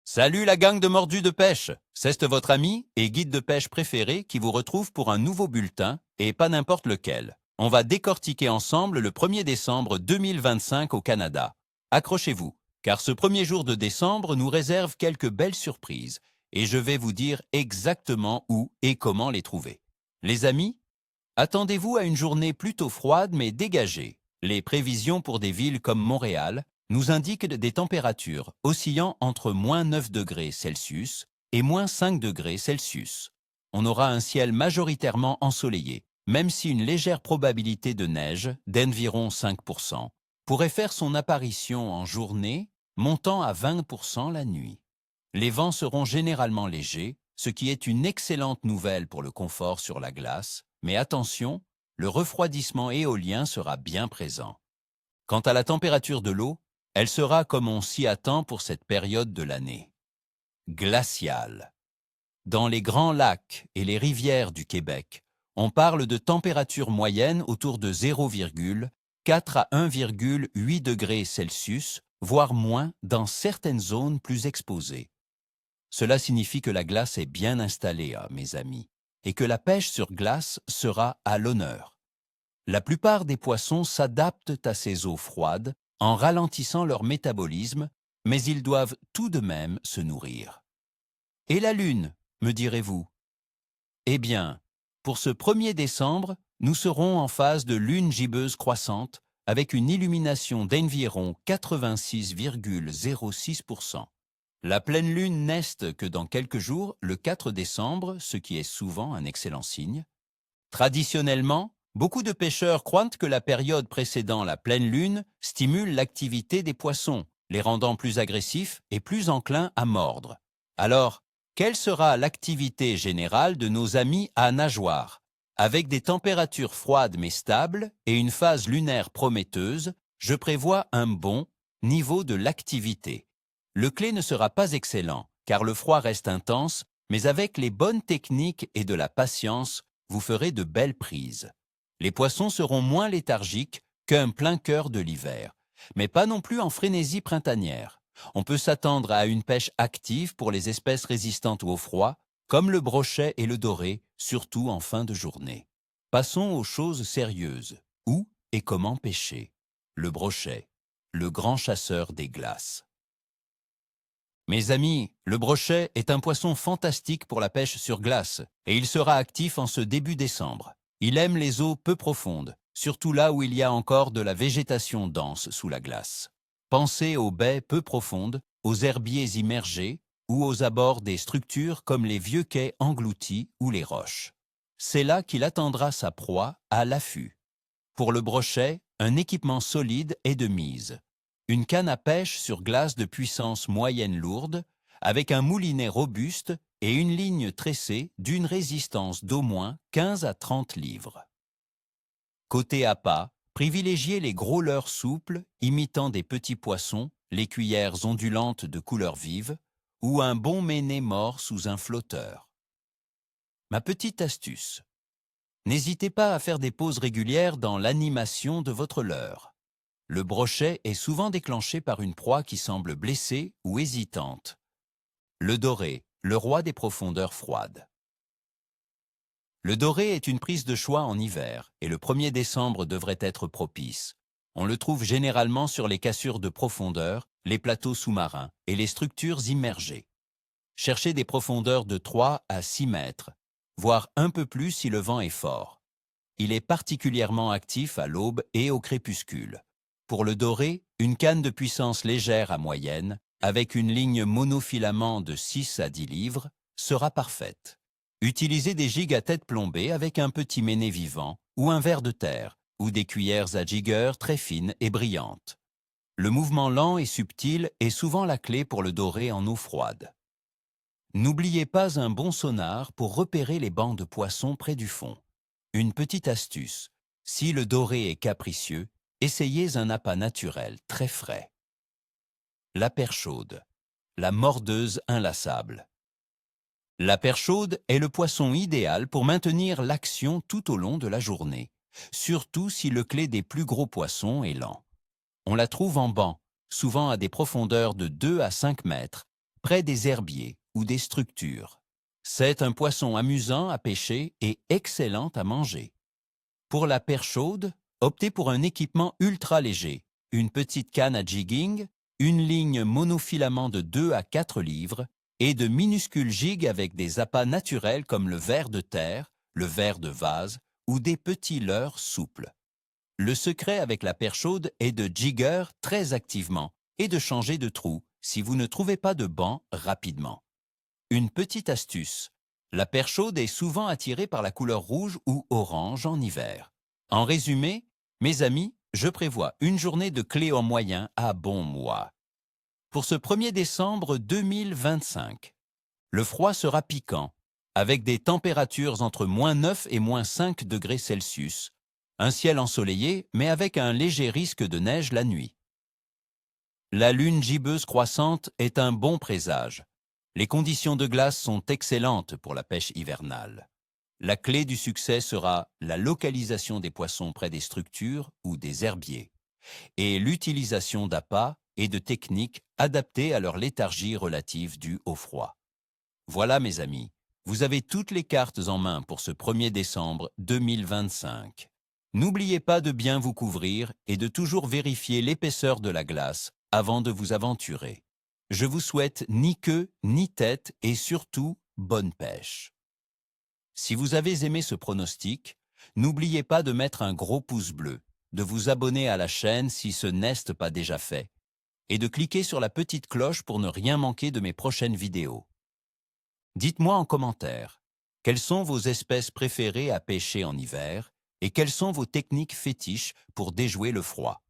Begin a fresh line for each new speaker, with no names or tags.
Salut la gang de mordus de pêche, c'est votre ami et guide de pêche préféré qui vous retrouve pour un nouveau bulletin, et pas n'importe lequel. On va décortiquer ensemble le 1er décembre 2025 au Canada. Accrochez-vous, car ce premier jour de décembre nous réserve quelques belles surprises, et je vais vous dire exactement où et comment les trouver. Les amis, attendez-vous à une journée plutôt froide mais dégagée. Les prévisions pour des villes comme Montréal nous indiquent des températures oscillant entre moins 9 degrés Celsius et moins 5 degrés Celsius. On aura un ciel majoritairement ensoleillé, même si une légère probabilité de neige, d'environ 5%, pourrait faire son apparition en journée, montant à 20% la nuit. Les vents seront généralement légers, ce qui est une excellente nouvelle pour le confort sur la glace, mais attention, le refroidissement éolien sera bien présent. Quant à la température de l'eau, elle sera comme on s'y attend pour cette période de l'année. Glaciale. Dans les grands lacs et les rivières du Québec, on parle de températures moyennes autour de 0,4 à 1,8 degrés Celsius, voire moins dans certaines zones plus exposées. Cela signifie que la glace est bien installée, mes amis, et que la pêche sur glace sera à l'honneur. La plupart des poissons s'adaptent à ces eaux froides en ralentissant leur métabolisme, mais ils doivent tout de même se nourrir. Et la Lune, me direz-vous? Eh bien, pour ce 1er décembre, nous serons en phase de lune gibbeuse croissante avec une illumination d'environ 86,06%. La pleine lune n'est que dans quelques jours, le 4 décembre, ce qui est souvent un excellent signe. Traditionnellement, beaucoup de pêcheurs croient que la période précédant la pleine lune stimule l'activité des poissons, les rendant plus agressifs et plus enclins à mordre. Alors, quelle sera l'activité générale de nos amis à nageoires? Avec des températures froides mais stables et une phase lunaire prometteuse, je prévois un bon niveau de l'activité. Le clé ne sera pas excellent, car le froid reste intense, mais avec les bonnes techniques et de la patience, vous ferez de belles prises. Les poissons seront moins léthargiques qu'un plein cœur de l'hiver, mais pas non plus en frénésie printanière. On peut s'attendre à une pêche active pour les espèces résistantes au froid, comme le brochet et le doré, surtout en fin de journée. Passons aux choses sérieuses. Où et comment pêcher? Le brochet, le grand chasseur des glaces. Mes amis, le brochet est un poisson fantastique pour la pêche sur glace et il sera actif en ce début décembre. Il aime les eaux peu profondes, surtout là où il y a encore de la végétation dense sous la glace. Pensez aux baies peu profondes, aux herbiers immergés ou aux abords des structures comme les vieux quais engloutis ou les roches. C'est là qu'il attendra sa proie à l'affût. Pour le brochet, un équipement solide est de mise. Une canne à pêche sur glace de puissance moyenne lourde, avec un moulinet robuste et une ligne tressée d'une résistance d'au moins 15 à 30 livres. Côté appât, privilégiez les gros leurres souples imitant des petits poissons, les cuillères ondulantes de couleur vive, ou un bon méné mort sous un flotteur. Ma petite astuce. N'hésitez pas à faire des pauses régulières dans l'animation de votre leurre. Le brochet est souvent déclenché par une proie qui semble blessée ou hésitante. Le doré, le roi des profondeurs froides. Le doré est une prise de choix en hiver et le 1er décembre devrait être propice. On le trouve généralement sur les cassures de profondeur, les plateaux sous-marins et les structures immergées. Cherchez des profondeurs de 3 à 6 mètres, voire un peu plus si le vent est fort. Il est particulièrement actif à l'aube et au crépuscule. Pour le doré, une canne de puissance légère à moyenne, avec une ligne monofilament de 6 à 10 livres, sera parfaite. Utilisez des gigs à tête plombée avec un petit méné vivant ou un ver de terre, ou des cuillères à jigger très fines et brillantes. Le mouvement lent et subtil est souvent la clé pour le doré en eau froide. N'oubliez pas un bon sonar pour repérer les bancs de poissons près du fond. Une petite astuce, si le doré est capricieux, essayez un appât naturel très frais. La perche chaude, la mordeuse inlassable. La perche chaude est le poisson idéal pour maintenir l'action tout au long de la journée, surtout si le clé des plus gros poissons est lent. On la trouve en banc, souvent à des profondeurs de 2 à 5 mètres, près des herbiers ou des structures. C'est un poisson amusant à pêcher et excellent à manger. Pour la perche chaude, optez pour un équipement ultra léger, une petite canne à jigging, une ligne monofilament de 2 à 4 livres et de minuscules gigs avec des appâts naturels comme le ver de terre, le ver de vase ou des petits leurres souples. Le secret avec la perche chaude est de jigger très activement et de changer de trou si vous ne trouvez pas de banc rapidement. Une petite astuce. La perche chaude est souvent attirée par la couleur rouge ou orange en hiver. En résumé, mes amis, je prévois une journée de clé en moyen à bon mois. Pour ce 1er décembre 2025, le froid sera piquant, avec des températures entre -9 et -5 degrés Celsius, un ciel ensoleillé mais avec un léger risque de neige la nuit. La lune gibbeuse croissante est un bon présage. Les conditions de glace sont excellentes pour la pêche hivernale. La clé du succès sera la localisation des poissons près des structures ou des herbiers et l'utilisation d'appâts et de techniques adaptées à leur léthargie relative due au froid. Voilà mes amis, vous avez toutes les cartes en main pour ce 1er décembre 2025. N'oubliez pas de bien vous couvrir et de toujours vérifier l'épaisseur de la glace avant de vous aventurer. Je vous souhaite ni queue ni tête et surtout bonne pêche. Si vous avez aimé ce pronostic, n'oubliez pas de mettre un gros pouce bleu, de vous abonner à la chaîne si ce n'est pas déjà fait, et de cliquer sur la petite cloche pour ne rien manquer de mes prochaines vidéos. Dites-moi en commentaire, quelles sont vos espèces préférées à pêcher en hiver et quelles sont vos techniques fétiches pour déjouer le froid.